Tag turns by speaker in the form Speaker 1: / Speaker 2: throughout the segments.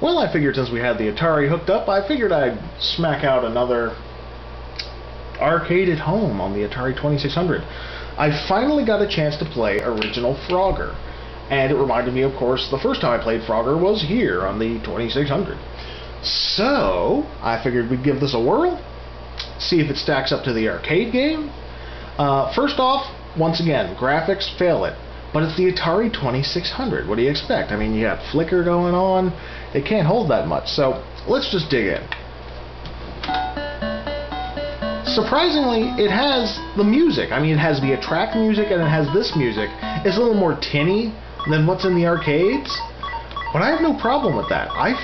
Speaker 1: Well, I figured since we had the Atari hooked up, I figured I'd smack out another arcade at home on the Atari 2600. I finally got a chance to play original Frogger, and it reminded me, of course, the first time I played Frogger was here on the 2600. So I figured we'd give this a whirl, see if it stacks up to the arcade game. First off, once again, graphics fail it, but it's the Atari 2600. What do you expect? I mean, you got flicker going on. It can't hold that much, so let's just dig in. Surprisingly, it has the music. I mean, it has the Attract music and it has this music. It's a little more tinny than what's in the arcades, but I have no problem with that. I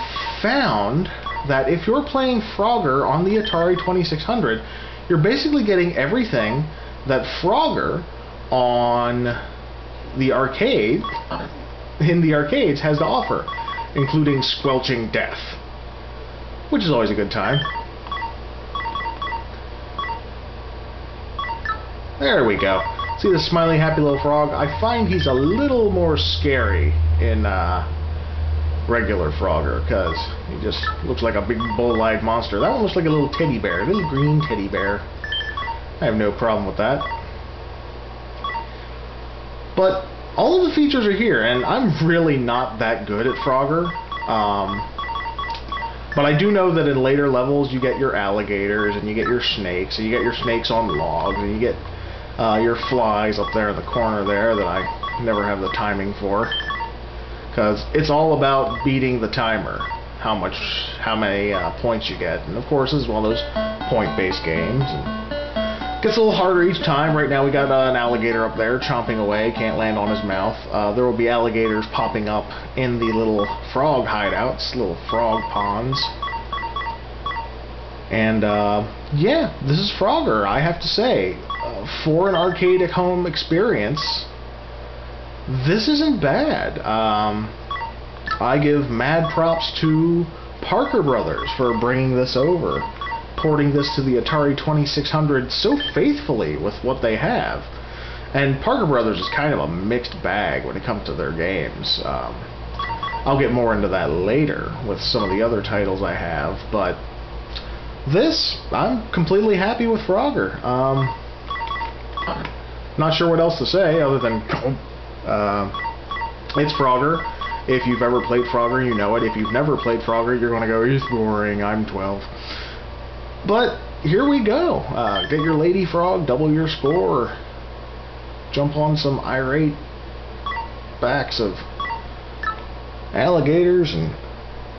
Speaker 1: found that if you're playing Frogger on the Atari 2600, you're basically getting everything that Frogger on the arcade, in the arcades, has to offer, including squelching death, which is always a good time. There we go. See the smiley, happy little frog? I find he's a little more scary in regular Frogger, because he just looks like a big bull-eyed monster. That one looks like a little teddy bear, a little green teddy bear. I have no problem with that. But all of the features are here, and I'm really not that good at Frogger. But I do know that in later levels you get your alligators, and you get your snakes, and you get your snakes on logs, and you get your flies up there in the corner there that I never have the timing for, because it's all about beating the timer, how many points you get. And of course, this is one of those point-based games, and it gets a little harder each time. Right now we got an alligator up there chomping away, can't land on his mouth. There will be alligators popping up in the little frog hideouts, little frog ponds. And yeah, this is Frogger, I have to say. For an arcade at home experience, this isn't bad. I give mad props to Parker Brothers for bringing this over, porting this to the Atari 2600 so faithfully with what they have. And Parker Brothers is kind of a mixed bag when it comes to their games. I'll get more into that later with some of the other titles I have, but this, I'm completely happy with Frogger. Not sure what else to say other than it's Frogger. If you've ever played Frogger, you know it. If you've never played Frogger, you're going to go, he's boring, I'm 12. But here we go. Get your lady frog, double your score, or jump on some irate backs of alligators and